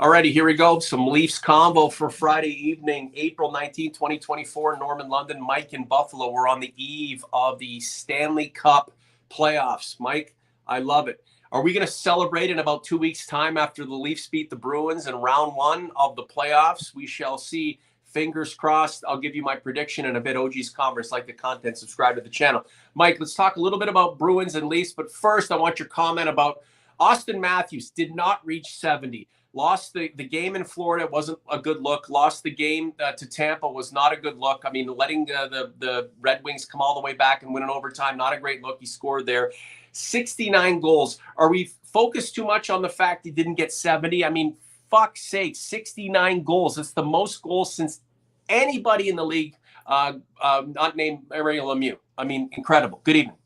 Alrighty, here we go. Some Leafs Convo for Friday evening, April 19th, 2024. Norman, London, Mike in Buffalo. We're on the eve of the Stanley Cup playoffs. Mike, I love it. Are we going to celebrate in about 2 weeks' time after the Leafs beat the Bruins in round one of the playoffs? We shall see. Fingers crossed. I'll give you my prediction in a bit. OG's Converse, like the content, subscribe to the channel. Mike, let's talk a little bit about Bruins and Leafs, but first I want your comment about Austin Matthews did not reach 70. Lost the game in Florida, wasn't a good look. Lost the game to Tampa, was not a good look. I mean, letting the Red Wings come all the way back and win in overtime, not a great look. He scored there. 69 goals. Are we focused too much on the fact he didn't get 70? I mean, fuck's sake, 69 goals. It's the most goals since anybody in the league, not named Mario Lemieux. I mean, incredible. Good evening.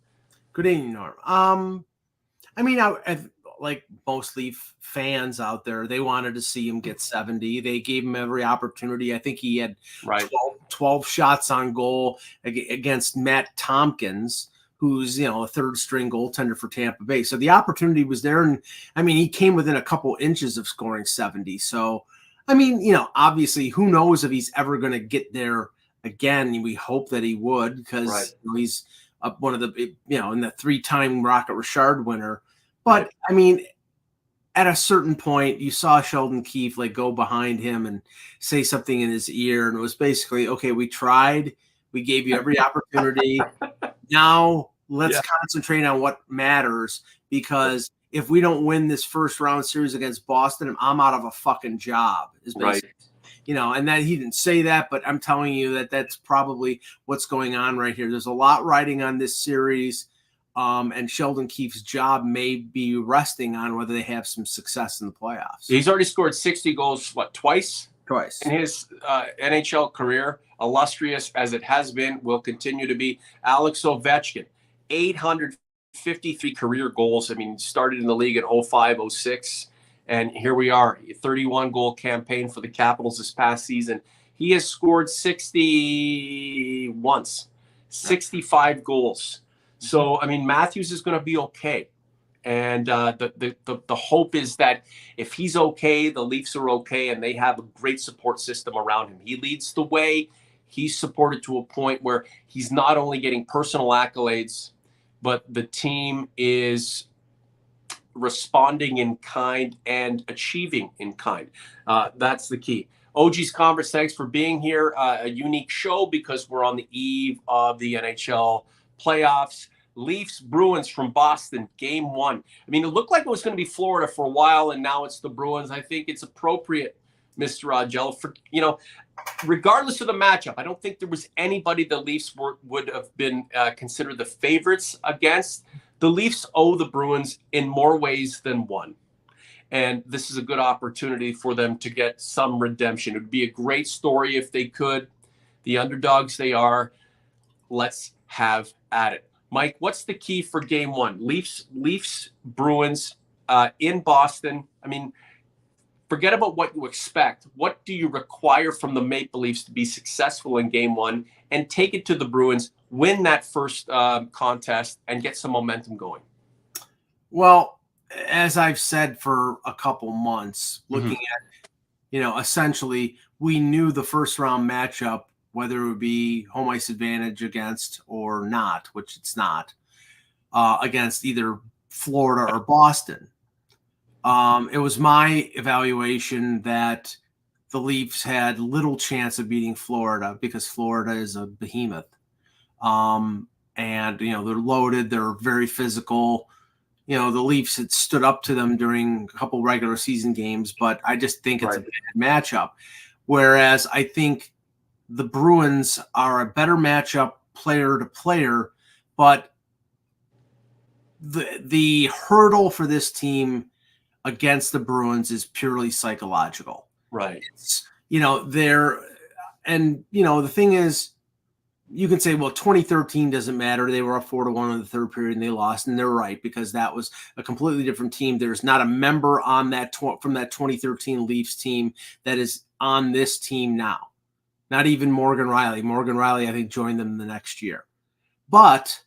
Good evening, Norm. I mean, like most Leaf fans out there, they wanted to see him get 70. They gave him every opportunity. I think he had 12 shots on goal against Matt Tompkins, who's, a third-string goaltender for Tampa Bay. So the opportunity was there, and, I mean, he came within a couple inches of scoring 70. So, I mean, obviously, who knows if he's ever going to get there again. We hope that he would, because he's one of the, in the 3-time Rocket Richard winner. But, I mean, at a certain point, you saw Sheldon Keefe go behind him and say something in his ear. And it was basically, okay, we tried. We gave you every opportunity. Now let's concentrate on what matters, because if we don't win this first round series against Boston, I'm out of a fucking job. And that he didn't say that, but I'm telling you that that's probably what's going on right here. There's a lot riding on this series. And Sheldon Keefe's job may be resting on whether they have some success in the playoffs. He's already scored 60 goals, twice? Twice. In his NHL career, illustrious as it has been, will continue to be. Alex Ovechkin, 853 career goals. I mean, started in the league in 05, 06, and here we are, a 31-goal campaign for the Capitals this past season. He has scored 60 once, 65 goals. So, I mean, Matthews is going to be okay. And the hope is that if he's okay, the Leafs are okay, and they have a great support system around him. He leads the way. He's supported to a point where he's not only getting personal accolades, but the team is responding in kind and achieving in kind. That's the key. OG's Converse, thanks for being here. A unique show because we're on the eve of the NHL playoffs. Leafs-Bruins from Boston, game one. I mean, it looked like it was going to be Florida for a while, and now it's the Bruins. I think it's appropriate, Mr. Augello, for, regardless of the matchup. I don't think there was anybody the Leafs would have been considered the favorites against. The Leafs owe the Bruins in more ways than one. And this is a good opportunity for them to get some redemption. It would be a great story if they could. The underdogs they are. Let's have at it. Mike, what's the key for game one? Leafs, Bruins in Boston. I mean, forget about what you expect. What do you require from the Maple Leafs to be successful in game one, and take it to the Bruins, win that first contest, and get some momentum going? Well, as I've said for a couple months, looking at, essentially we knew the first round matchup, whether it would be home ice advantage against or not, which it's not, against either Florida or Boston. It was my evaluation that the Leafs had little chance of beating Florida because Florida is a behemoth. And, they're loaded. They're very physical. The Leafs had stood up to them during a couple regular season games, but I just think it's a bad matchup. Whereas I think the Bruins are a better matchup player to player, but the hurdle for this team against the Bruins is purely psychological. Right. It's, the thing is, you can say, well, 2013 doesn't matter. They were up 4-1 in the third period and they lost, and they're right, because that was a completely different team. There's not a member on that from that 2013 Leafs team that is on this team now. Not even Morgan Riley. Morgan Riley, I think, joined them the next year. But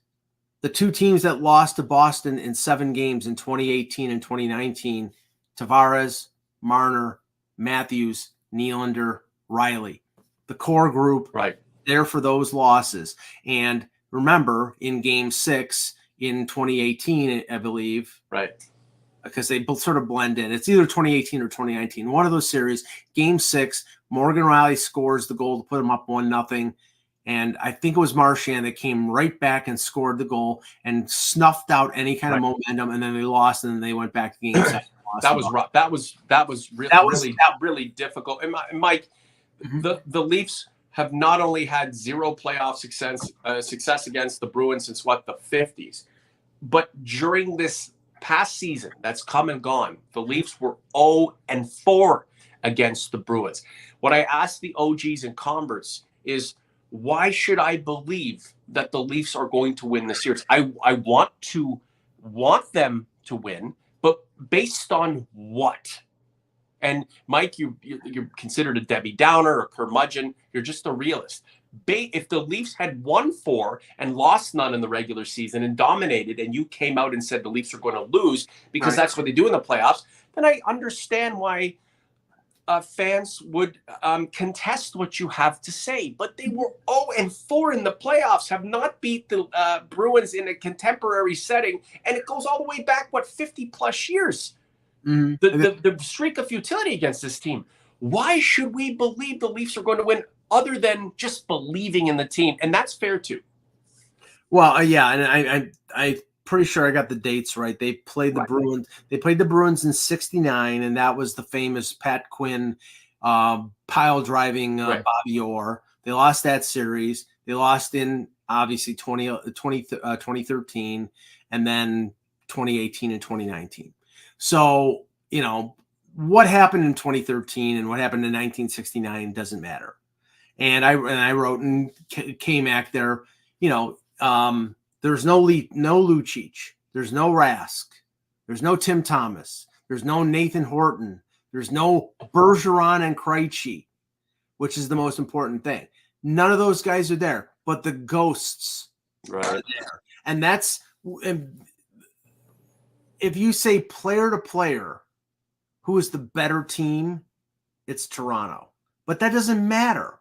the two teams that lost to Boston in 7 games in 2018 and 2019, Tavares, Marner, Matthews, Nylander, Riley, the core group, right there for those losses. And remember, in Game 6 in 2018, I believe, right because they both sort of blend in. It's either 2018 or 2019. One of those series, Game 6, Morgan Riley scores the goal to put them up 1-0. And I think it was Marchand that came right back and scored the goal and snuffed out any kind of momentum. And then they lost, and then they went back to Game 7. That was rough. That was really difficult. And Mike, the Leafs have not only had zero playoff success against the Bruins since the 50s, but during this past season that's come and gone, the Leafs were 0-4 against the Bruins. What I asked the OGs and converts is, why should I believe that the Leafs are going to win the series? I want them to win, but based on what? And Mike, you're considered a Debbie Downer or curmudgeon. You're just a realist. If the Leafs had won 4 and lost none in the regular season and dominated, and you came out and said the Leafs are going to lose because that's what they do in the playoffs, then I understand why fans would contest what you have to say. But they were 0-4 in the playoffs, have not beat the Bruins in a contemporary setting, and it goes all the way back, 50-plus years. The streak of futility against this team. Why should we believe the Leafs are going to win other than just believing in the team? And that's fair too. Well, yeah, and I pretty sure I got the dates right. They played the Bruins. They played the Bruins in '69, and that was the famous Pat Quinn pile driving Bobby Orr. They lost that series. They lost in obviously 2013, and then 2018 and 2019. So, what happened in 2013 and what happened in 1969 doesn't matter. And I wrote in K-Mac there, there's no Lucic, there's no Rask, there's no Tim Thomas, there's no Nathan Horton, there's no Bergeron and Krejci, which is the most important thing. None of those guys are there, but the ghosts are there. And that's, if you say player to player, who is the better team, it's Toronto. But that doesn't matter.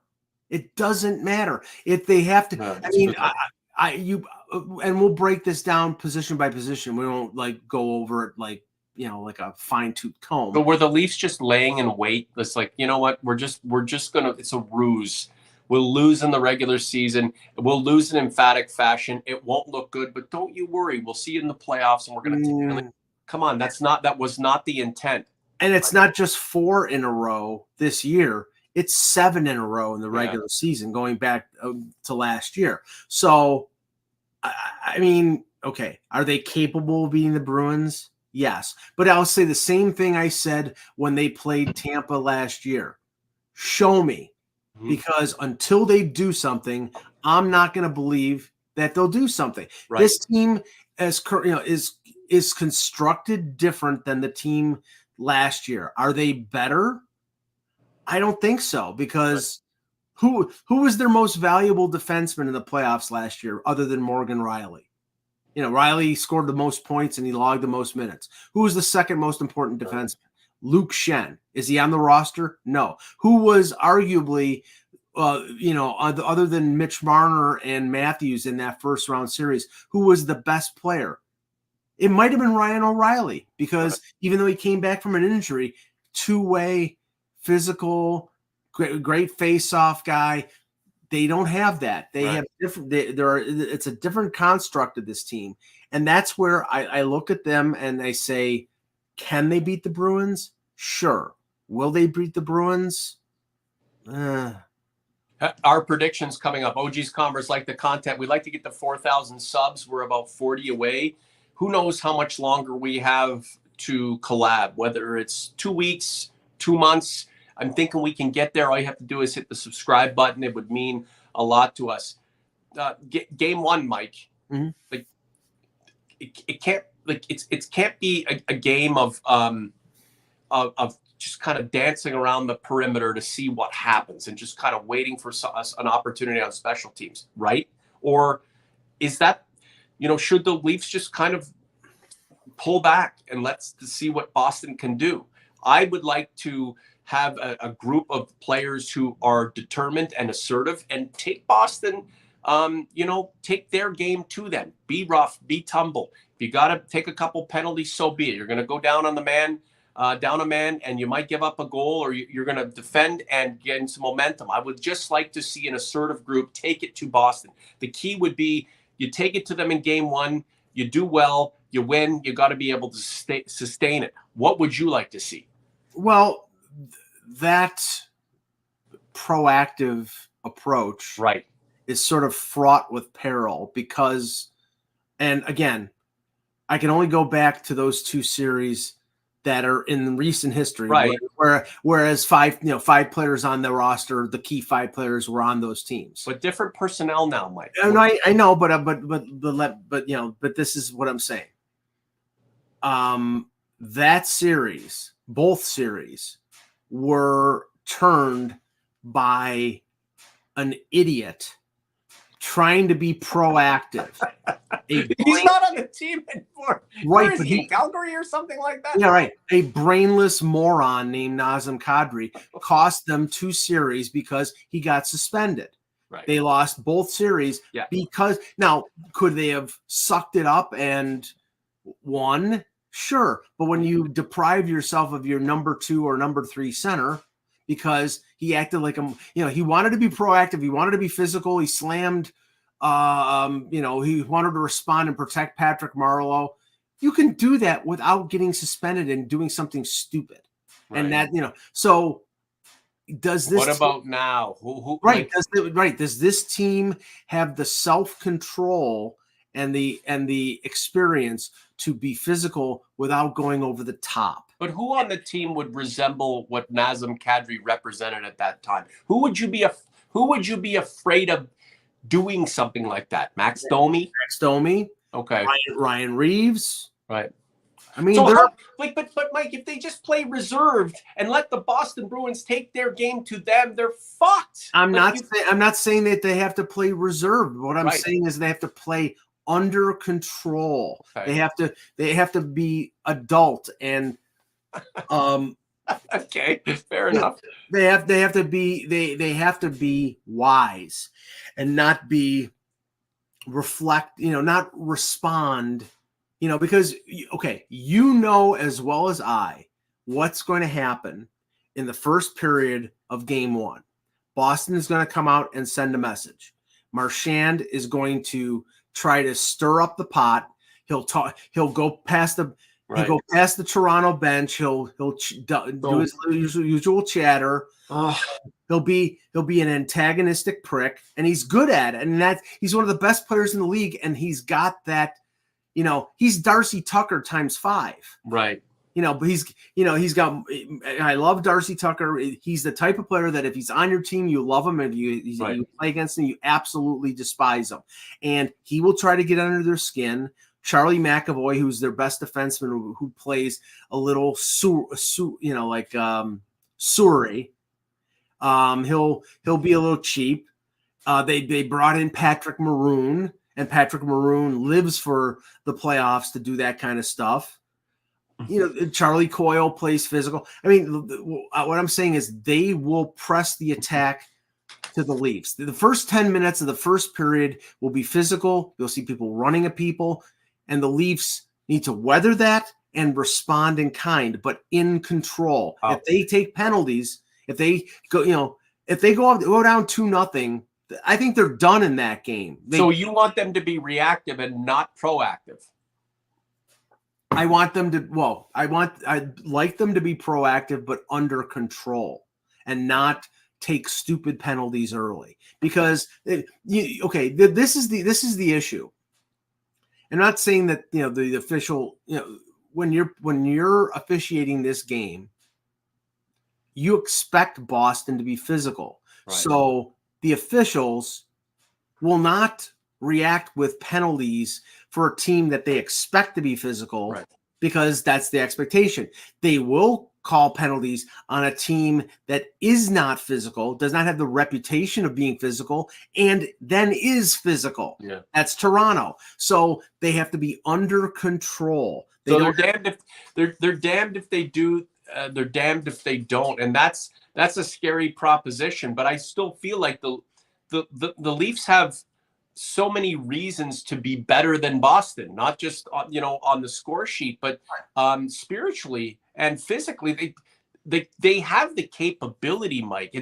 It doesn't matter. If they have to, and we'll break this down position by position. We won't go over it like a fine-tooth comb. But were the Leafs just laying in wait? It's you know what? We're just gonna. It's a ruse. We'll lose in the regular season. We'll lose in emphatic fashion. It won't look good, but don't you worry. We'll see you in the playoffs, and we're gonna. Come on, that was not the intent. And it's not just 4 in a row this year. It's 7 in a row in the regular season, going back to last year. So, I mean, okay, are they capable of beating the Bruins? Yes. But I'll say the same thing I said when they played Tampa last year. Show me. Because until they do something, I'm not going to believe that they'll do something. Right. This team is constructed different than the team last year. Are they better? I don't think so, because who was their most valuable defenseman in the playoffs last year other than Morgan Riley? Riley scored the most points and he logged the most minutes. Who was the second most important defenseman? Luke Schenn. Is he on the roster? No. Who was arguably, other than Mitch Marner and Matthews in that first round series, who was the best player? It might have been Ryan O'Reilly, because even though he came back from an injury, two-way, physical, great face-off guy. They don't have that. They have different. It's a different construct of this team, and that's where I look at them and I say, can they beat the Bruins? Sure. Will they beat the Bruins? Our predictions coming up. OG's Converse like the content. We'd like to get to 4,000 subs. We're about 40 away. Who knows how much longer we have to collab, whether it's 2 weeks, 2 months. I'm thinking we can get there. All you have to do is hit the subscribe button. It would mean a lot to us. Game 1, Mike. It can't it can't be a game of just kind of dancing around the perimeter to see what happens and just kind of waiting for an opportunity on special teams, right? Or is that, should the Leafs just kind of pull back and let's see what Boston can do? I would like to have a group of players who are determined and assertive, and take Boston, take their game to them. Be rough, be tumble. If you got to take a couple penalties, so be it. You're going to go down on the man, and you might give up a goal, or you're going to defend and gain some momentum. I would just like to see an assertive group take it to Boston. The key would be you take it to them in game one, you do well, you win, you got to be able to sustain it. What would you like to see? Well, that proactive approach is sort of fraught with peril because, and again, I can only go back to those two series that are in recent history, whereas five players on the roster, the key 5 players were on those teams. But different personnel now, Mike. And I know, but this is what I'm saying. That series, both series, were turned by an idiot trying to be proactive. He's not on the team anymore. Where is he? Calgary or something like that? Yeah, right. A brainless moron named Nazem Kadri cost them 2 series because he got suspended. Right. They lost both series because now could they have sucked it up and won? Sure. But when you deprive yourself of your number 2 or number 3 center because he acted like he wanted to be proactive, he wanted to be physical, he slammed he wanted to respond and protect Patrick Marleau. You can do that without getting suspended and doing something stupid. Right. And that, so does this what about now? Does this team have the self-control and the experience to be physical without going over the top? But who on the team would resemble what Nazem Kadri represented at that time? Who would you be afraid of doing something like that? Max Domi? Okay. Ryan Reeves? Right. I mean, but Mike, if they just play reserved and let the Boston Bruins take their game to them, they're fucked. I'm not saying that they have to play reserved. What I'm saying is they have to play under control. Okay. They have to be adult and okay, fair enough. They have to be wise and not be not respond, because as well as I what's going to happen in the first period of game 1. Boston is going to come out and send a message. Marchand is going to try to stir up the pot. He'll go past the He'll go past the Toronto bench. He'll do his usual chatter. He'll be an antagonistic prick, and he's good at it. And he's one of the best players in the league, and he's got that. He's Darcy Tucker times 5. Right. But he's got. I love Darcy Tucker. He's the type of player that if he's on your team, you love him. If you play against him, you absolutely despise him, and he will try to get under their skin. Charlie McAvoy, who's their best defenseman, who plays a little Surrey. He'll be a little cheap. They brought in Patrick Maroon, and Patrick Maroon lives for the playoffs to do that kind of stuff. Charlie Coyle plays physical. I mean, what I'm saying is they will press the attack to the Leafs. The first 10 minutes of the first period will be physical. You'll see people running at people. And the Leafs need to weather that and respond in kind, but in control. If they take penalties, if they go down 2-0, I think they're done in that game. So you want them to be reactive and not proactive? I'd like them to be proactive, but under control and not take stupid penalties early. Because this is the issue. I'm not saying that the official when you're officiating this game, you expect Boston to be physical. Right. So the officials will not react with penalties for a team that they expect to be physical, because that's the expectation. They will call penalties on a team that is not physical, does not have the reputation of being physical, and then is physical. Yeah. That's Toronto. So they have to be under control. They're damned if they do they're damned if they don't, and that's a scary proposition. But I still feel like the Leafs have so many reasons to be better than Boston, not just on the score sheet, but spiritually and physically. They have the capability, Mike.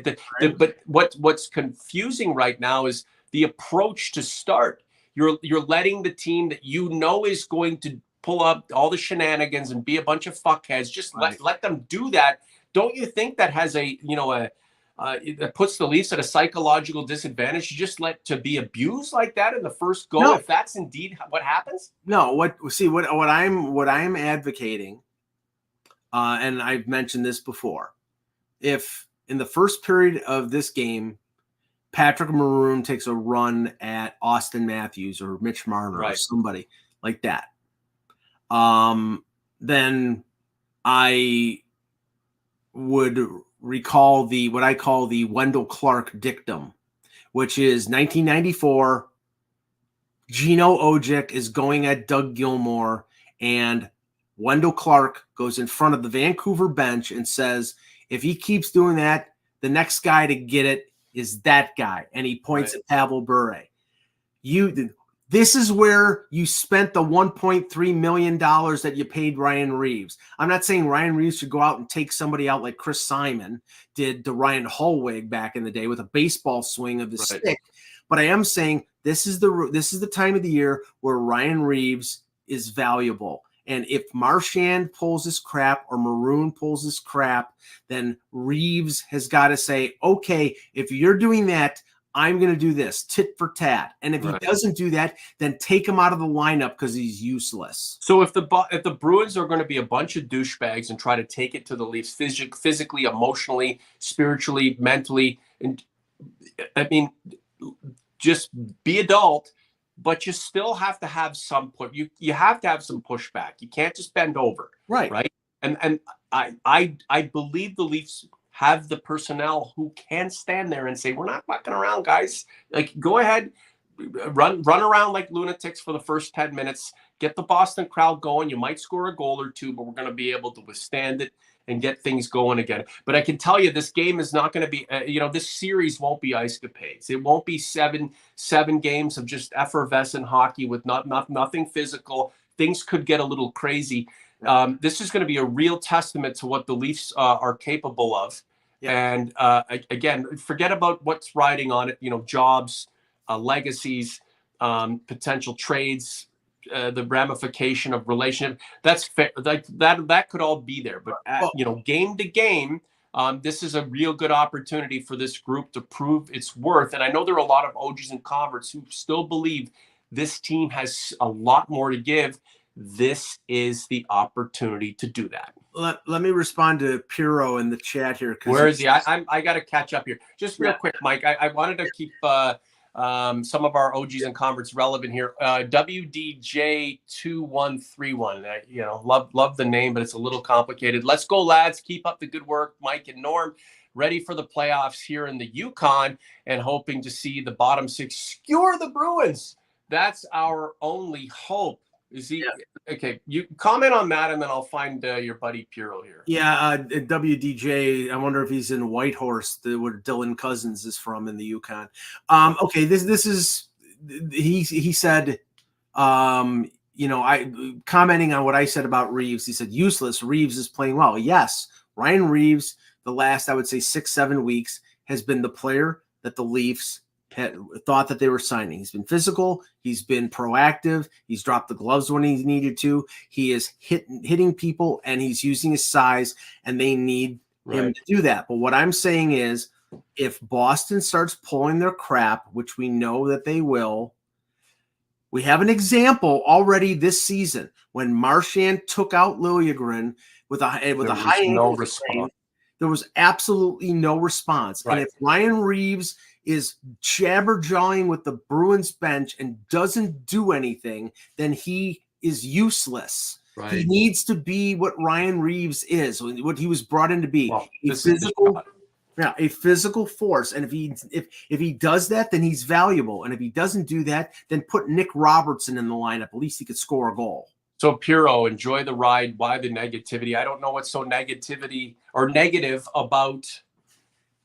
But what's confusing right now is the approach to start. You're letting the team that is going to pull up all the shenanigans and be a bunch of fuckheads. Just let them do that. Don't you think that has it puts the Leafs at a psychological disadvantage? You just let to be abused like that in the first go, if that's indeed what happens? No, what I'm advocating, and I've mentioned this before, if in the first period of this game, Patrick Maroon takes a run at Austin Matthews or Mitch Marner or somebody like that, then I would recall what I call the Wendell Clark dictum, which is 1994. Gino Ojic is going at Doug Gilmour, and Wendell Clark goes in front of the Vancouver bench and says, if he keeps doing that, the next guy to get it is that guy. And he points at Pavel Bure. This is where you spent the $1.3 million that you paid Ryan Reeves. I'm not saying Ryan Reeves should go out and take somebody out like Chris Simon did to Ryan Holweg back in the day with a baseball swing of the stick. But I am saying this is the time of the year where Ryan Reeves is valuable. And if Marchand pulls this crap or Maroon pulls this crap, then Reeves has got to say, okay, if you're doing that, I'm going to do this, tit for tat. And if he doesn't do that, then take him out of the lineup because he's useless. So if the Bruins are going to be a bunch of douchebags and try to take it to the Leafs physically, emotionally, spiritually, mentally, and I mean, just be adult, but you still have to have some you have to have some pushback. You can't just bend over. Right. And I believe the Leafs have the personnel who can stand there and say, we're not fucking around, guys. Like, go ahead, run around like lunatics for the first 10 minutes, get the Boston crowd going. You might score a goal or two, but we're going to be able to withstand it and get things going again. But I can tell you, this game is not going to be, this series won't be ice capades. It won't be seven games of just effervescent hockey with nothing physical. Things could get a little crazy. This is going to be a real testament to what the Leafs are capable of. And again, forget about what's riding on it, jobs, legacies, potential trades, the ramification of relationship. That's fair. That could all be there. But, game to game, this is a real good opportunity for this group to prove its worth. And I know there are a lot of OGs and converts who still believe this team has a lot more to give. This is the opportunity to do that. Let me respond to Piro in the chat here. Where is he? I got to catch up here. Just real quick, Mike. I wanted to keep some of our OGs and converts relevant here. WDJ2131. Love the name, but it's a little complicated. Let's go, lads. Keep up the good work, Mike and Norm. Ready for the playoffs here in the Yukon and hoping to see the bottom six skewer the Bruins. That's our only hope. Is he okay? You comment on that, and then I'll find your buddy Piro here. Yeah, WDJ. I wonder if he's in Whitehorse, where Dylan Cousins is from in the Yukon. Okay, this is he said, I commenting on what I said about Reeves. He said useless. Reeves is playing well. Yes, Ryan Reeves. The last, I would say, 6-7 weeks has been the player that the Leafs had thought that they were signing. He's been physical. He's been proactive. He's dropped the gloves when he needed to. He is hitting people, and he's using his size, and they need him to do that. But what I'm saying is, if Boston starts pulling their crap, which we know that they will, we have an example already this season when Marchand took out Liljegren with a high ankle sprain. There was absolutely no response. And if Ryan Reeves is jabber-jawing with the Bruins bench and doesn't do anything, then he is useless. He needs to be what Ryan Reeves is, what he was brought in to be. Well, a physical force. And if he does that, then he's valuable. And if he doesn't do that, then put Nick Robertson in the lineup. At least he could score a goal. So Piro, enjoy the ride. Why the negativity? I don't know what's so negative about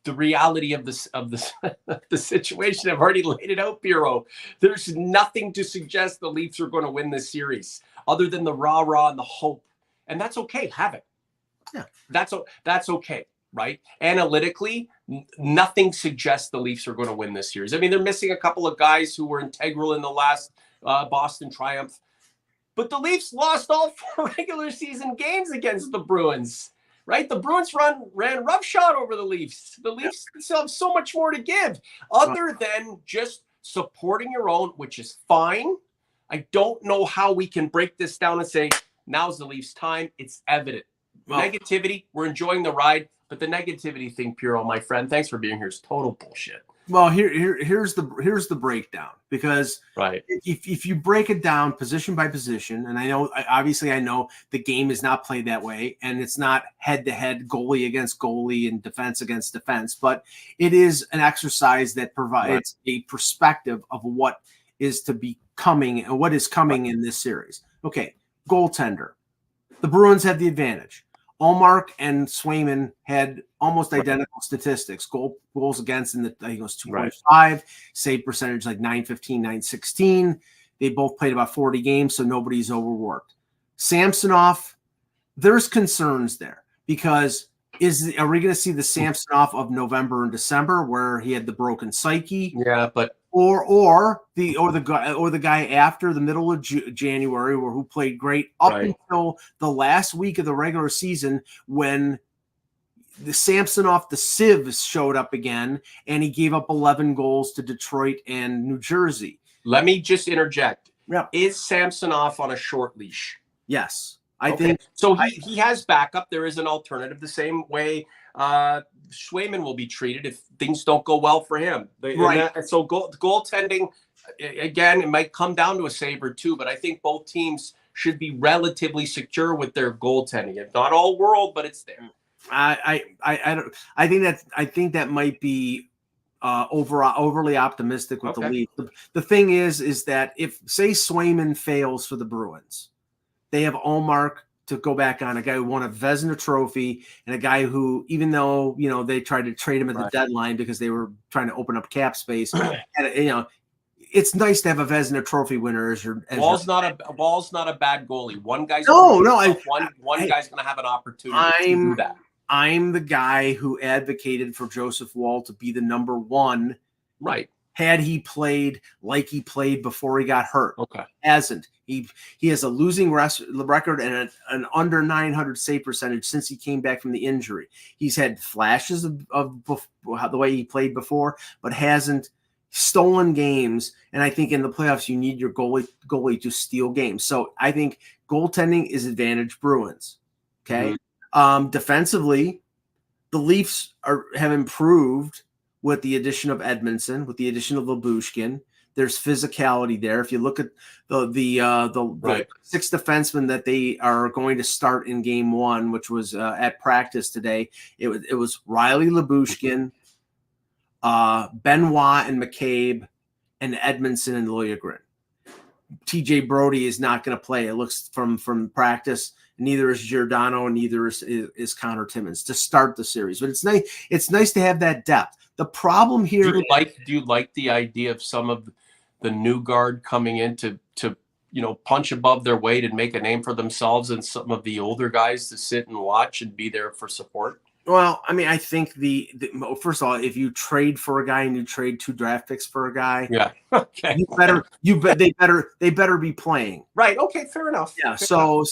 the reality of this the situation. I've already laid it out, Piro. There's nothing to suggest the Leafs are going to win this series other than the rah-rah and the hope. And that's okay. Have it. Yeah. That's okay, right? Analytically, nothing suggests the Leafs are going to win this series. I mean, they're missing a couple of guys who were integral in the last Boston triumph. But the Leafs lost all 4 regular season games against the Bruins, right? The Bruins ran roughshod over the Leafs. The Leafs still have so much more to give other than just supporting your own, which is fine. I don't know how we can break this down and say, now's the Leafs' time. It's evident. Negativity, we're enjoying the ride, but the negativity thing, Piro, my friend, thanks for being here, is total bullshit. Well, here's the breakdown, because right, if you break it down position by position, and I know the game is not played that way, and it's not head to head, goalie against goalie and defense against defense, but it is an exercise that provides a perspective of what is to be coming and what is coming in this series. Okay, goaltender, the Bruins have the advantage. Ullmark and Swayman had almost identical statistics. Goals against in the, I think it was 2.5, save percentage like 915, 916. They both played about 40 games, so nobody's overworked. Samsonov, there's concerns there, because are we going to see the Samsonov of November and December where he had the broken psyche? Yeah, but or the guy after the middle of January, who played great up until the last week of the regular season, when the Samsonov, the Civ, showed up again, and he gave up 11 goals to Detroit and New Jersey. Let me just interject. Yeah. Is Samsonov on a short leash? Yes. I think so. He has backup. There is an alternative. The same way Swayman will be treated if things don't go well for him. So goaltending, again, it might come down to a save or two, but I think both teams should be relatively secure with their goaltending. If not all world, but it's there. I think that might be overly optimistic with the Leafs. The thing is that if, say, Swayman fails for the Bruins, they have Ullmark to go back on, a guy who won a Vezina trophy, and a guy who, even though they tried to trade him at the deadline because they were trying to open up cap space, and it's nice to have a Vezina trophy winner as your. Wall's not a bad goalie. One guy's one guy's going to have an opportunity to do that. I'm the guy who advocated for Joseph Woll to be the number one. Right. Had he played like he played before he got hurt. Okay. Hasn't. He has a losing record and an under 900 save percentage since he came back from the injury. He's had flashes of the way he played before, but hasn't stolen games. And I think in the playoffs, you need your goalie to steal games. So I think goaltending is advantage Bruins. Okay. Mm-hmm. Defensively, the Leafs have improved with the addition of Edmundson, with the addition of Lyubushkin. There's physicality there. If you look at the 6 defensemen that they are going to start in game 1, which was at practice today, it was Riley, Lyubushkin, Benoit and McCabe, and Edmundson and Liljegren. TJ Brody is not going to play. It looks from practice. Neither is Giordano, and neither is Connor Timmins to start the series. But it's nice. It's nice to have that depth. The problem here. Do you like the idea of some of the new guard coming in to punch above their weight and make a name for themselves, and some of the older guys to sit and watch and be there for support? Well, I mean, I think first of all, if you trade for a guy and you trade 2 draft picks for a guy, okay, they better be playing. Right. Okay. Fair enough. Yeah. So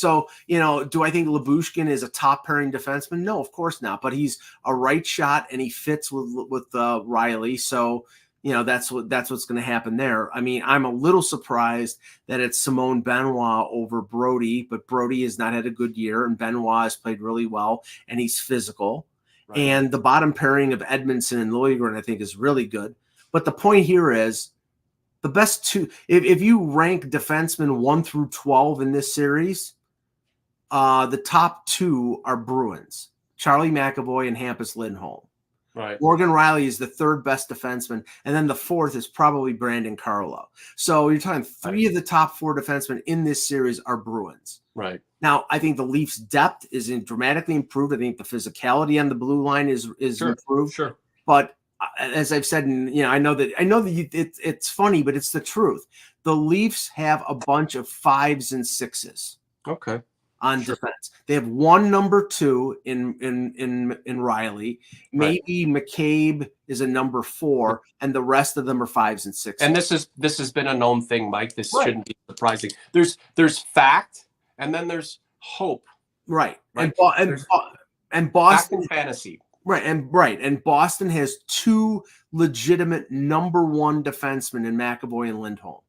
do I think Lyubushkin is a top pairing defenseman? No, of course not. But he's a right shot and he fits with Riley. So that's what's going to happen there. I mean, I'm a little surprised that it's Simone Benoit over Brody, but Brody has not had a good year, and Benoit has played really well, and he's physical. Right. And the bottom pairing of Edmundson and Liljegren, I think, is really good. But the point here is the best 2. If you rank defensemen 1 through 12 in this series, the top 2 are Bruins: Charlie McAvoy and Hampus Lindholm. Right. Morgan Riley is the third best defenseman, and then the fourth is probably Brandon Carlo. So you're talking three of the top four defensemen in this series are Bruins. Right. Now, I think the Leafs' depth is dramatically improved. I think the physicality on the blue line is improved. Sure. But as I've said, and I know that it's funny, but it's the truth. The Leafs have a bunch of 5s and 6s. Okay. On defense. They have one number 2 in Riley. Maybe McCabe is a number 4, and the rest of them are 5s and 6s. And this has been a known thing, Mike. This shouldn't be surprising. There's fact, and then there's hope. Right. And Boston fact and fantasy. Right. And Boston has 2 legitimate number 1 defensemen in McAvoy and Lindholm.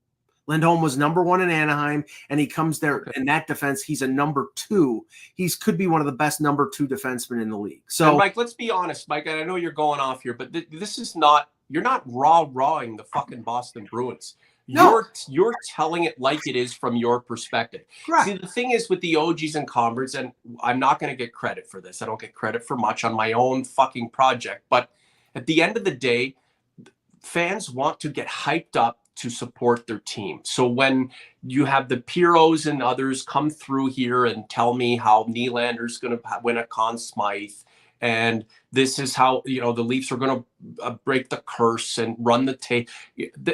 Lindholm was number 1 in Anaheim, and he comes there in that defense. He's a number 2. He could be one of the best number 2 defensemen in the league. So, and Mike, let's be honest, Mike. And I know you're going off here, but this is not. You're not rawing the fucking Boston Bruins. No. You're telling it like it is from your perspective. Correct. See, the thing is with the OGs and converts, and I'm not going to get credit for this. I don't get credit for much on my own fucking project. But at the end of the day, fans want to get hyped up to support their team. So when you have the Piros and others come through here and tell me how Nylander's going to win a Conn Smythe, and this is how, the Leafs are going to break the curse and run the tape.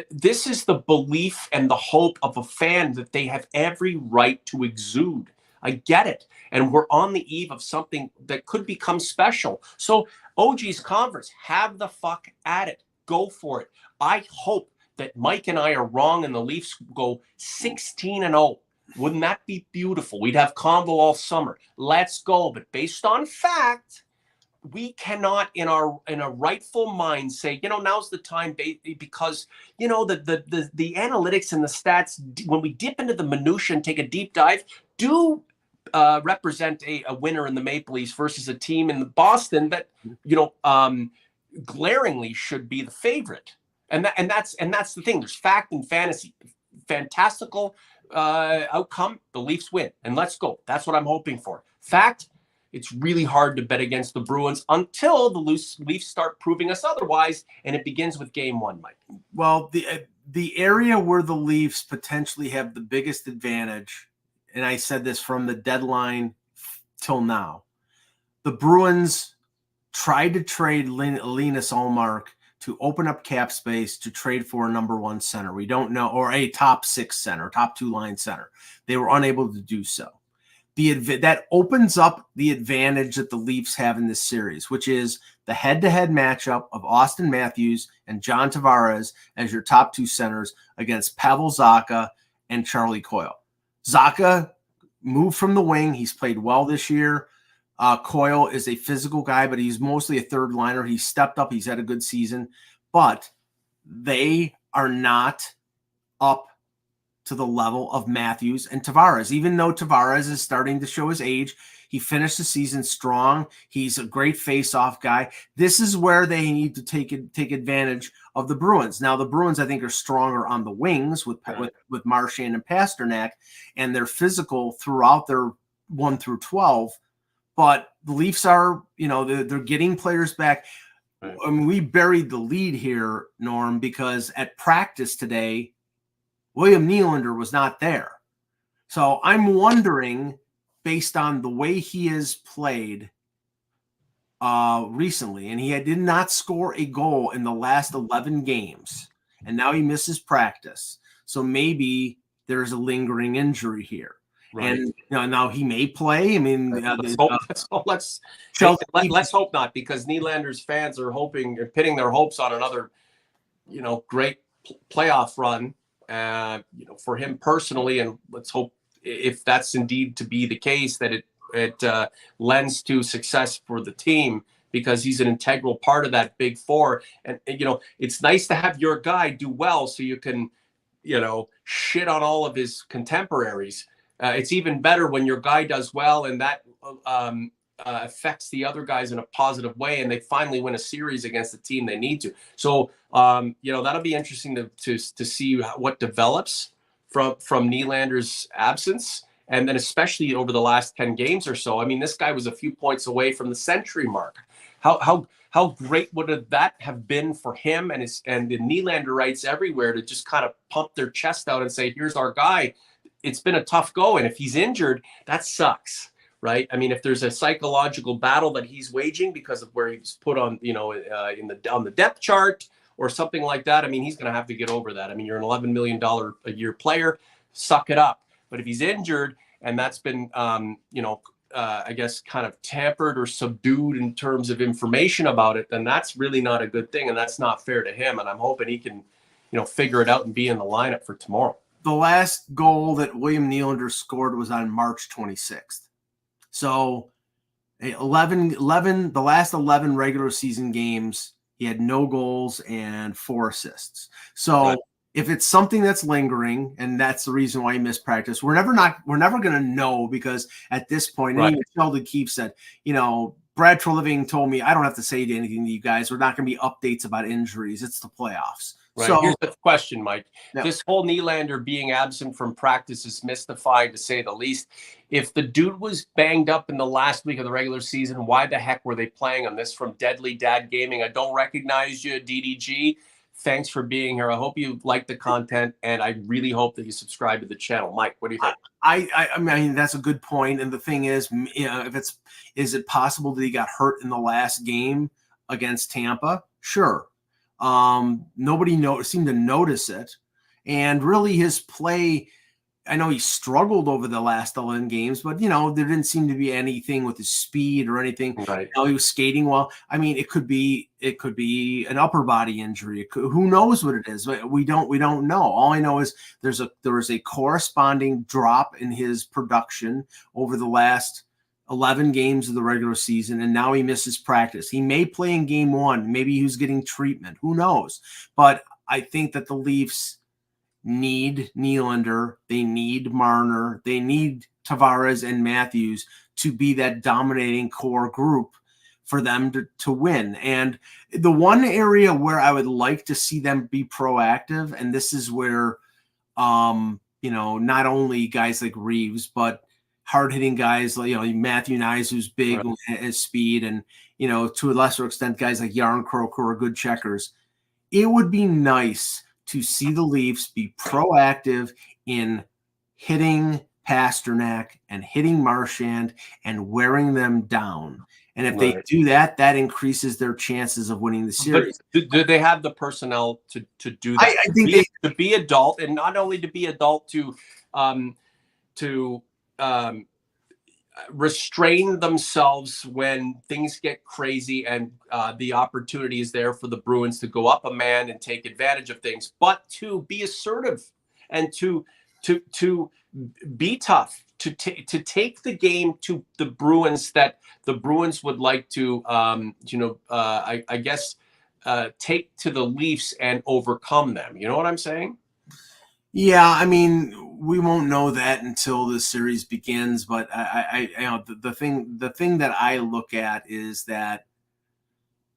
This is the belief and the hope of a fan that they have every right to exude. I get it. And we're on the eve of something that could become special. So OG's Converse, have the fuck at it. Go for it. I hope that Mike and I are wrong and the Leafs go 16-0. Wouldn't that be beautiful? We'd have Convo all summer. Let's go. But based on fact, we cannot in a rightful mind say, now's the time, because, the analytics and the stats, when we dip into the minutia and take a deep dive, do represent a winner in the Maple Leafs versus a team in Boston that, glaringly should be the favorite. And that's the thing. There's fact and fantasy. Fantastical outcome, the Leafs win. And let's go. That's what I'm hoping for. Fact, it's really hard to bet against the Bruins until the Leafs start proving us otherwise, and it begins with game 1, Mike. Well, the area where the Leafs potentially have the biggest advantage, and I said this from the deadline till now, the Bruins tried to trade Linus Ullmark to open up cap space to trade for a number 1 center. We don't know, or a top 6 center, top 2 line center. They were unable to do so. That opens up the advantage that the Leafs have in this series, which is the head-to-head matchup of Austin Matthews and John Tavares as your top 2 centers against Pavel Zacha and Charlie Coyle. Zacha moved from the wing. He's played well this year. Coyle is a physical guy, but he's mostly a third liner. He's stepped up. He's had a good season, but they are not up to the level of Matthews and Tavares. Even though Tavares is starting to show his age, he finished the season strong. He's a great face-off guy. This is where they need to take advantage of the Bruins. Now, the Bruins, I think, are stronger on the wings with Marchand and Pasternak, and they're physical throughout their 1 through 12. But the Leafs are, they're getting players back. Right. I mean, we buried the lead here, Norm, because at practice today, William Nylander was not there. So I'm wondering, based on the way he has played recently, and he did not score a goal in the last 11 games, and now he misses practice. So maybe there's a lingering injury here. Right. And now he may play. I mean, let's hope not, because Nylander's fans are hoping and pitting their hopes on another, great playoff run, for him personally. And let's hope, if that's indeed to be the case, that it lends to success for the team, because he's an integral part of that big 4. And it's nice to have your guy do well so you can, shit on all of his contemporaries. It's even better when your guy does well, and that affects the other guys in a positive way, and they finally win a series against the team they need to. So, that'll be interesting to see what develops from Nylander's absence, and then especially over the last 10 games or so. I mean, this guy was a few points away from the century mark. how great would that have been for him and the Nylanderites everywhere to just kind of pump their chest out and say, here's our guy. It's been a tough go. And if he's injured, that sucks, right? I mean, if there's a psychological battle that he's waging because of where he was put on, on the depth chart or something like that, I mean, he's going to have to get over that. I mean, you're an $11 million a year player, suck it up. But if he's injured and that's been, I guess kind of tampered or subdued in terms of information about it, then that's really not a good thing. And that's not fair to him. And I'm hoping he can, figure it out and be in the lineup for tomorrow. The last goal that William Nylander scored was on March 26th. So 11, the last 11 regular season games, he had no goals and 4 assists. So right. If it's something that's lingering, and that's the reason why he missed practice, we're never going to know, because at this point, right. Even Sheldon Keefe said, Brad Treliving told me I don't have to say anything to you guys. We're not going to be updates about injuries. It's the playoffs. Right. So, here's the question, Mike. Yeah. This whole Nylander being absent from practice is mystifying, to say the least. If the dude was banged up in the last week of the regular season, why the heck were they playing him? This from Deadly Dad Gaming. I don't recognize you, DDG. Thanks for being here. I hope you like the content, and I really hope that you subscribe to the channel. Mike, what do you think? I mean, that's a good point. And the thing is, is it possible that he got hurt in the last game against Tampa? Sure. Nobody seemed to notice it, and really his play, I know he struggled over the last 11 games, but there didn't seem to be anything with his speed or anything. Right. He was skating well. I mean, it could be an upper body injury. Who knows what it is? We don't know. All I know is there was a corresponding drop in his production over the last 11 games of the regular season, and now he misses practice. He may play in game 1. Maybe he's getting treatment. Who knows? But I think that the Leafs need Nylander. They need Marner. They need Tavares and Matthews to be that dominating core group for them to win. And the one area where I would like to see them be proactive, and this is where, not only guys like Reeves, but hard-hitting guys like Matthew Nyes, who's big, right, and has speed, and to a lesser extent guys like Yarncroke who are good checkers. It would be nice to see the Leafs be proactive in hitting Pasternak and hitting Marchand and wearing them down. And if right. they do that, that increases their chances of winning the series. But do they have the personnel to do that? I think to be adult, and not only to be adult, to restrain themselves when things get crazy and the opportunity is there for the Bruins to go up a man and take advantage of things, but to be assertive and to be tough, to take the game to the Bruins, that the Bruins would like to, I guess, take to the Leafs and overcome them. You know what I'm saying? Yeah, I mean, we won't know that until the series begins. But the thing that I look at is that,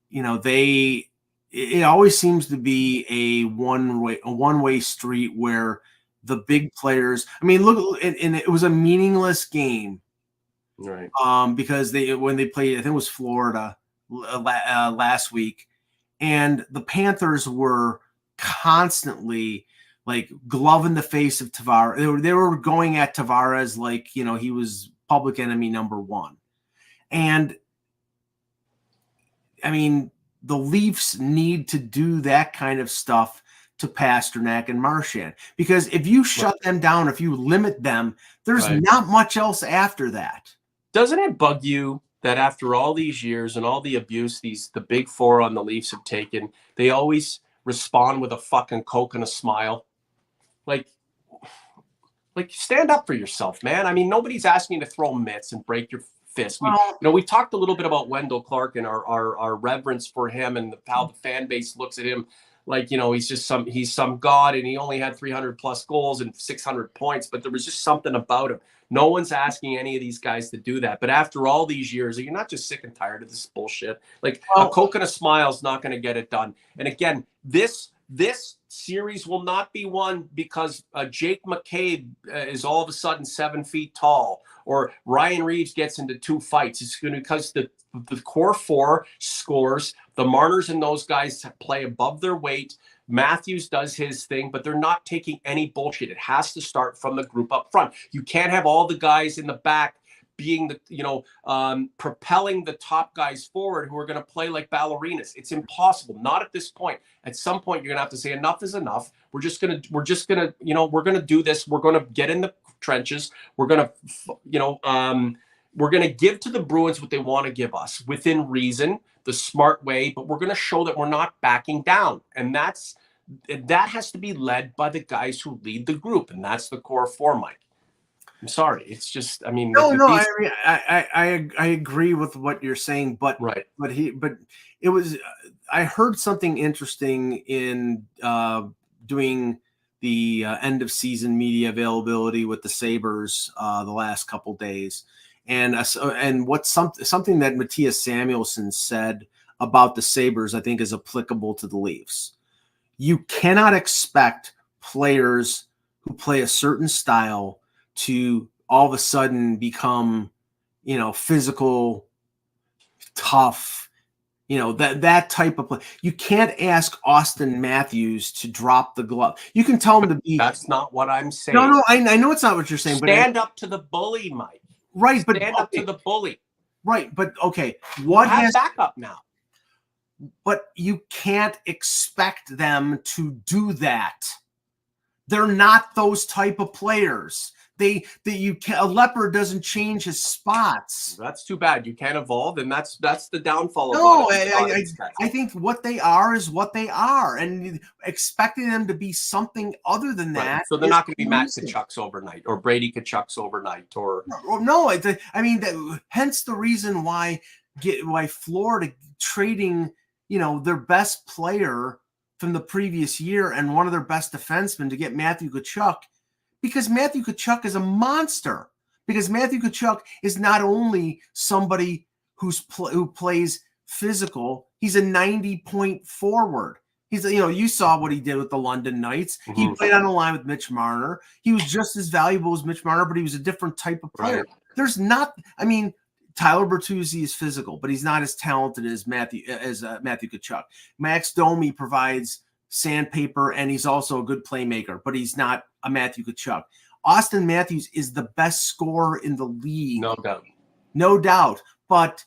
it always seems to be a one-way street where the big players. I mean, look, and it was a meaningless game, right? Because when they played, I think it was Florida last week, and the Panthers were constantly like glove in the face of Tavares. They were going at Tavares like, he was public enemy number 1. And I mean, the Leafs need to do that kind of stuff to Pasternak and Marchand, because if you shut them down, if you limit them, there's not much else after that. Doesn't it bug you that after all these years and all the abuse the big four on the Leafs have taken, they always respond with a fucking Coke and a smile? Like stand up for yourself, man. I mean, nobody's asking you to throw mitts and break your fist. We talked a little bit about Wendell Clark and our reverence for him and how the fan base looks at him like, he's some god, and he only had 300 plus goals and 600 points, but there was just something about him. No one's asking any of these guys to do that. But after all these years, you're not just sick and tired of this bullshit. Like a Coke and a smile is not going to get it done. And again, this series will not be won because Jake McCabe is all of a sudden 7 feet tall, or Ryan Reeves gets into 2 fights. It's going to because the the core four scores. The Marners and those guys play above their weight. Matthews does his thing, but they're not taking any bullshit. It has to start from the group up front. You can't have all the guys in the back being propelling the top guys forward who are going to play like ballerinas. It's impossible. Not at this point. At some point, you're going to have to say enough is enough. We're going to do this. We're going to get in the trenches. We're going to give to the Bruins what they want to give us within reason, the smart way, but we're going to show that we're not backing down. And that has to be led by the guys who lead the group. And that's the core four, Mike. I'm sorry. It's just, I mean, I agree with what you're saying, but it was, I heard something interesting in doing the end of season media availability with the Sabres the last couple days. And something that Matthias Samuelsson said about the Sabres, I think is applicable to the Leafs. You cannot expect players who play a certain style to all of a sudden become, physical, tough, that type of play. You can't ask Austin Matthews to drop the glove. You can tell him to be. That's not what I'm saying. No, I know it's not what you're saying. Stand up to the bully, Mike. Right, but stand up to the bully. Right, but okay. Have backup now? But you can't expect them to do that. They're not those type of players. A leopard doesn't change his spots. That's too bad. You can't evolve, and that's the downfall of I think what they are is what they are, and expecting them to be something other than that. Right. So they're not going to be Matt Tkachuk's overnight or Brady Tkachuk's overnight, or no. Hence the reason why Florida trading their best player from the previous year and one of their best defensemen to get Matthew Tkachuk. Because Matthew Tkachuk is a monster. Because Matthew Tkachuk is not only somebody who plays physical, he's a 90-point forward. He's you saw what he did with the London Knights. Mm-hmm. He played on the line with Mitch Marner. He was just as valuable as Mitch Marner, but he was a different type of player. Right. Tyler Bertuzzi is physical, but he's not as talented as Matthew Tkachuk. Max Domi provides sandpaper, and he's also a good playmaker, but he's not a Matthew Tkachuk. Austin Matthews is the best scorer in the league. No doubt. But,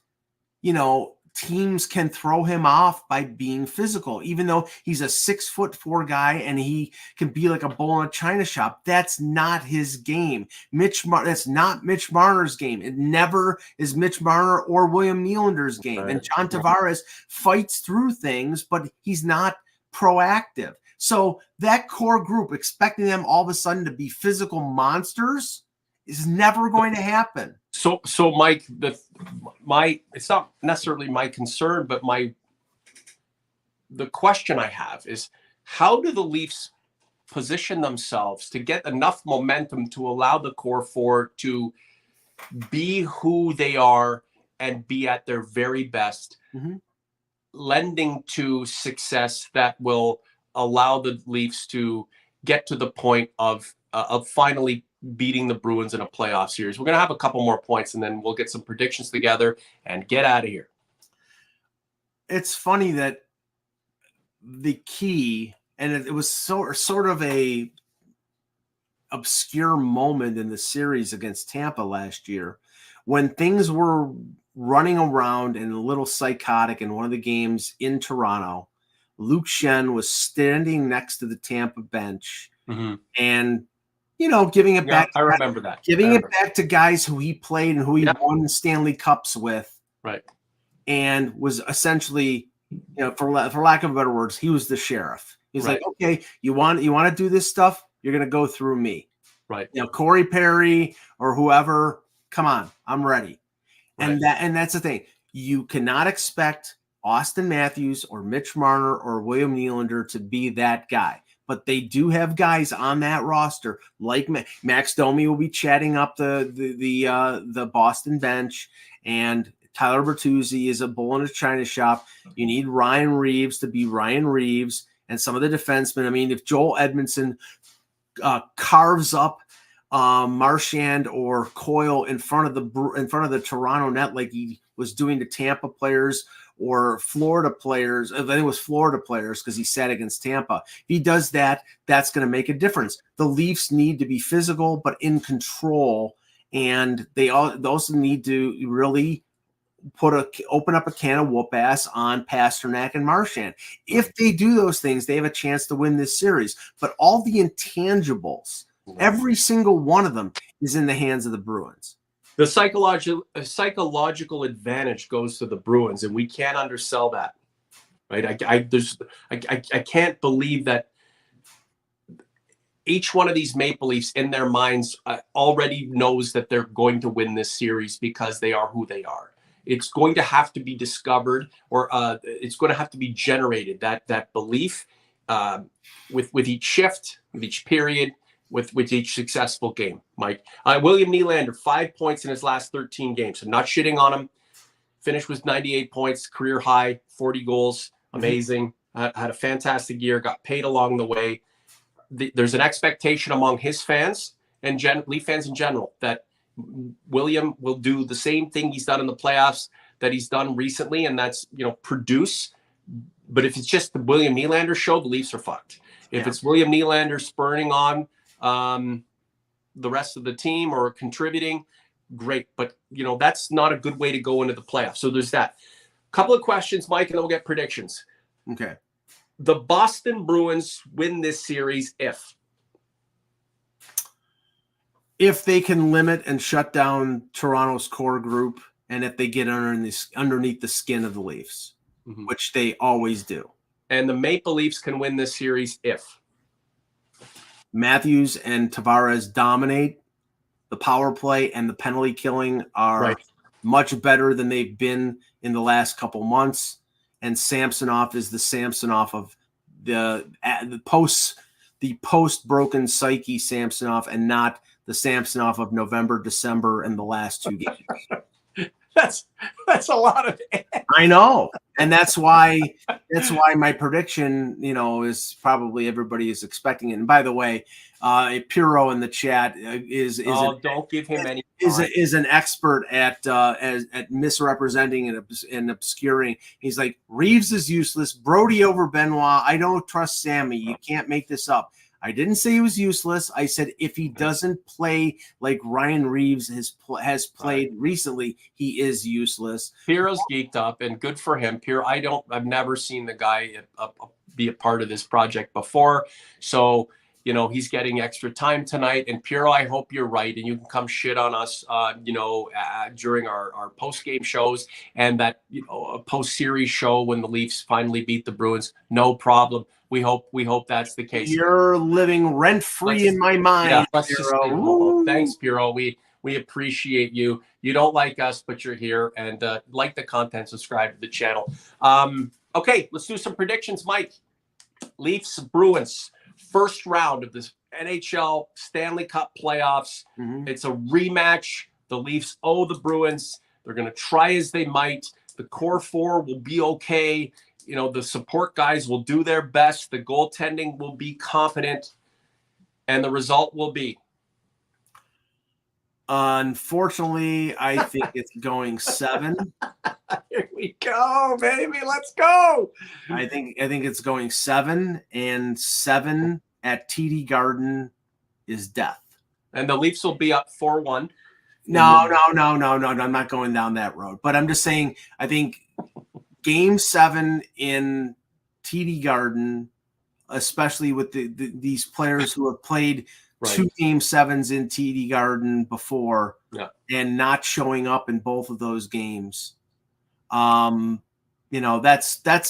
teams can throw him off by being physical, even though he's a 6'4" guy and he can be like a bull in a china shop. That's not his game. That's not Mitch Marner's game. It never is Mitch Marner or William Nylander's game. Right. And John Tavares fights through things, but he's not proactive. So that core group, expecting them all of a sudden to be physical monsters, is never going to happen. So Mike, it's not necessarily my concern, but the question I have is, how do the Leafs position themselves to get enough momentum to allow the core four to be who they are and be at their very best, mm-hmm. lending to success that will allow the Leafs to get to the point of finally beating the Bruins in a playoff series? We're going to have a couple more points, and then we'll get some predictions together and get out of here. It's funny that the key, and it was sort of a obscure moment in the series against Tampa last year, when things were running around and a little psychotic in one of the games in Toronto. Luke Schenn was standing next to the Tampa bench, mm-hmm. and giving it back. I remember that. Giving it back to guys who he played and who he won Stanley Cups with. Right. And was essentially, for lack of better words, he was the sheriff. He's like, okay, you want to do this stuff? You're going to go through me. Right. Corey Perry or whoever, come on, I'm ready. Right. And that's the thing. You cannot expect Austin Matthews or Mitch Marner or William Nylander to be that guy. But they do have guys on that roster like Max Domi will be chatting up the Boston bench, and Tyler Bertuzzi is a bull in a china shop. You need Ryan Reeves to be Ryan Reeves, and some of the defensemen. If Joel Edmondson carves up Marchand or Coyle in front of the Toronto net like he was doing to Tampa players or Florida players. I think it was Florida players because he sat against Tampa. If he does that, that's going to make a difference. The Leafs need to be physical but in control, and they also need to really open up a can of whoop ass on Pasternak and Marchand. If they do those things, they have a chance to win this series. But all the intangibles, every single one of them, is in the hands of the Bruins. The psychological advantage goes to the Bruins, and we can't undersell that, right? I can't believe that each one of these Maple Leafs in their minds already knows that they're going to win this series because they are who they are. It's going to have to be discovered, or it's going to have to be generated. That belief with each shift, with each period, with each successful game. Mike, William Nylander, 5 points in his last 13 games. I'm not shitting on him. Finished with 98 points, career high, 40 goals, amazing. Had a fantastic year. Got paid along the way. There's an expectation among his fans and Leaf fans in general that William will do the same thing he's done in the playoffs that he's done recently, and that's, produce. But if it's just the William Nylander show, the Leafs are fucked. If it's William Nylander spurning on the rest of the team or contributing, great. But, that's not a good way to go into the playoffs. So there's that. Couple of questions, Mike, and then we'll get predictions. Okay. The Boston Bruins win this series if they can limit and shut down Toronto's core group, and if they get underneath the skin of the Leafs, which they always do. And the Maple Leafs can win this series if Matthews and Tavares dominate. The power play and the penalty killing are much better than they've been in the last couple months. And Samsonov is the Samsonov of the post broken psyche Samsonov, and not the Samsonov of November, December, and the last 2 games. That's a lot of it. I know. And that's why my prediction, is probably everybody is expecting it. And by the way, Piro in the chat don't give him any is an expert at misrepresenting and obscuring. He's like, Reeves is useless. Brody over Benoit. I don't trust Sammy. You can't make this up. I didn't say he was useless. I said if he doesn't play like Ryan Reeves has played recently, he is useless. Piro's geeked up, and good for him. Piro, I've never seen the guy be a part of this project before, so he's getting extra time tonight. And Piro, I hope you're right, and you can come shit on us, during our post game shows and that a post series show when the Leafs finally beat the Bruins. No problem. We hope that's the case. You're living rent free in my mind. Yeah, let's just thanks, Piro. We appreciate you. You don't like us, but you're here, and like the content, subscribe to the channel. Okay, let's do some predictions, Mike. Leafs Bruins, first round of this NHL Stanley Cup playoffs. It's a rematch. The Leafs owe the Bruins. They're going to try as they might. The core four will be okay. The support guys will do their best. The goaltending will be competent, and the result will be. Unfortunately, I think it's going 7. Here we go, baby. Let's go. I think it's going 7, and 7 at TD Garden is death. And the Leafs will be up 4-1. No. I'm not going down that road. But I'm just saying, I think Game 7 in TD Garden, especially with these players who have played 2 Game 7s in TD Garden before and not showing up in both of those games. That's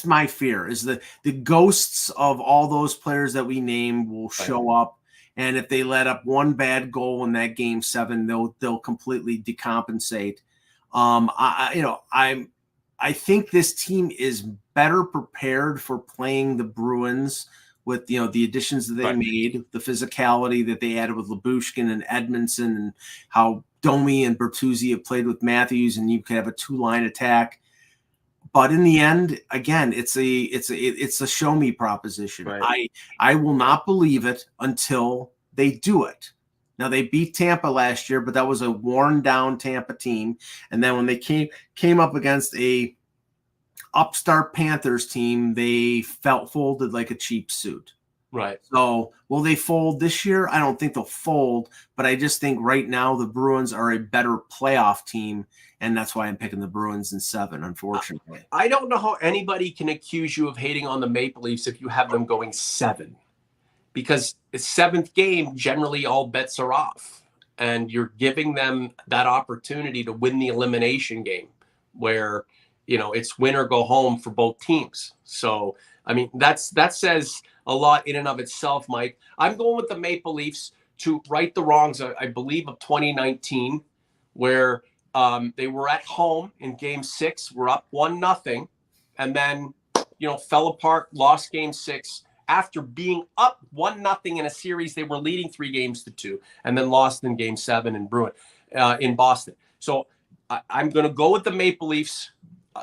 my fear, is the ghosts of all those players that we named will show up. And if they let up one bad goal in that Game 7, they'll completely decompensate. I think this team is better prepared for playing the Bruins with the additions that they made, the physicality that they added with Lyubushkin and Edmondson, and how Domi and Bertuzzi have played with Matthews, and you could have a 2-line attack. But in the end, again, it's a show me proposition. I will not believe it until they do it. Now they beat Tampa last year, but that was a worn down Tampa team. And then when they came up against a upstart Panthers team, they folded like a cheap suit. Right. So will they fold this year? I don't think they'll fold, but I just think right now the Bruins are a better playoff team, and that's why I'm picking the Bruins in 7, unfortunately. I don't know how anybody can accuse you of hating on the Maple Leafs if you have them going 7, because the 7th game, generally all bets are off, and you're giving them that opportunity to win the elimination game where, it's win or go home for both teams. So, I mean, that says a lot in and of itself, Mike. I'm going with the Maple Leafs to right the wrongs, I believe, of 2019, where they were at home in Game 6, were up 1-0, and then, fell apart, lost Game 6 after being up 1-0 in a series they were leading 3-2, and then lost in Game 7 in Boston. So I'm going to go with the Maple Leafs.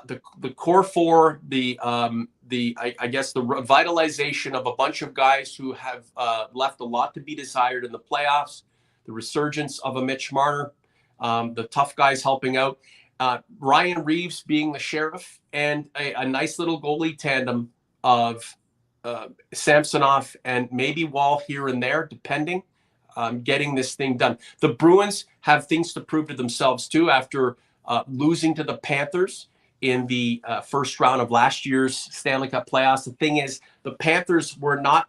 The core four, I guess the revitalization of a bunch of guys who have left a lot to be desired in the playoffs, the resurgence of a Mitch Marner, the tough guys helping out, Ryan Reeves being the sheriff, and a nice little goalie tandem of Samsonov and maybe Wall here and there, depending, getting this thing done. The Bruins have things to prove to themselves too after losing to the Panthers in the first round of last year's Stanley Cup playoffs. The thing is, the Panthers were not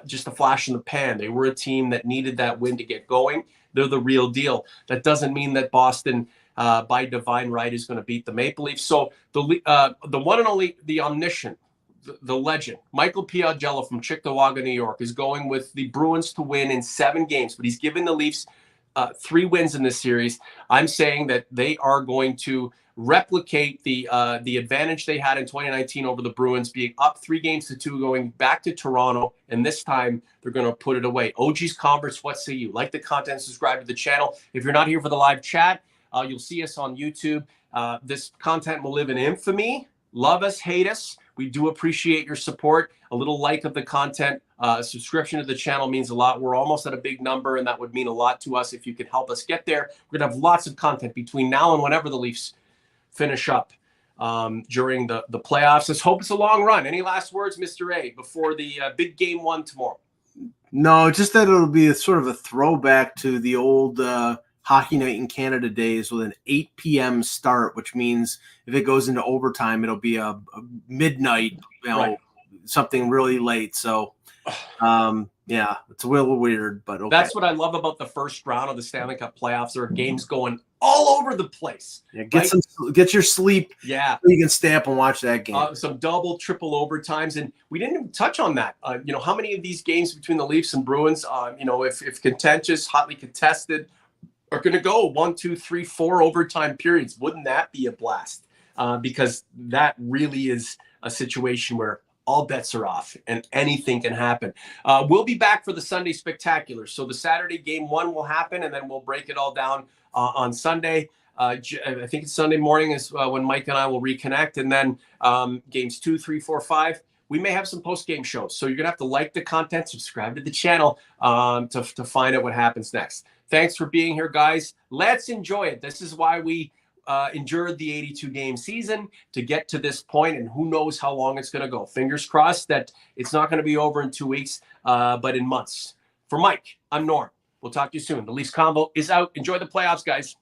just a flash in the pan. They were a team that needed that win to get going. They're the real deal. That doesn't mean that Boston, by divine right, is going to beat the Maple Leafs. So the one and only, the omniscient, the legend, Michael Augello from Chickawaga, New York, is going with the Bruins to win in 7 games, but he's giving the Leafs 3 wins in this series. I'm saying that they are going to replicate the advantage they had in 2019 over the Bruins, being up 3-2, going back to Toronto, and this time they're going to put it away. OG's Converse, what say you? Like the content, subscribe to the channel. If you're not here for the live chat, you'll see us on YouTube. This content will live in infamy. Love us, hate us. We do appreciate your support. A little like of the content, subscription to the channel means a lot. We're almost at a big number, and that would mean a lot to us if you could help us get there. We're going to have lots of content between now and whenever the Leafs finish up during the playoffs. Let's hope it's a long run. Any last words, Mr. A, before the big Game 1 tomorrow? No, just that it'll be a sort of a throwback to the old Hockey Night in Canada days with an 8 p.m. start, which means if it goes into overtime, it'll be a midnight, Right. Something really late. So, yeah, it's a little weird, but okay. That's what I love about the first round of the Stanley Cup playoffs. There are games going all over the place. Yeah, get your sleep. Yeah, so you can stay up and watch that game. Some double, triple overtimes, and we didn't even touch on that. How many of these games between the Leafs and Bruins, if contentious, hotly contested, are going to go 1, 2, 3, 4 overtime periods? Wouldn't that be a blast? Because that really is a situation where all bets are off and anything can happen. We'll be back for the Sunday Spectacular. So the Saturday Game 1 will happen, and then we'll break it all down on Sunday. I think it's Sunday morning is when Mike and I will reconnect. And then games 2, 3, 4, 5, we may have some post-game shows. So you're going to have to like the content, subscribe to the channel to find out what happens next. Thanks for being here, guys. Let's enjoy it. This is why we endured the 82-game season to get to this point, and who knows how long it's going to go. Fingers crossed that it's not going to be over in 2 weeks, but in months. For Mike, I'm Norm. We'll talk to you soon. The Leafs Convo is out. Enjoy the playoffs, guys.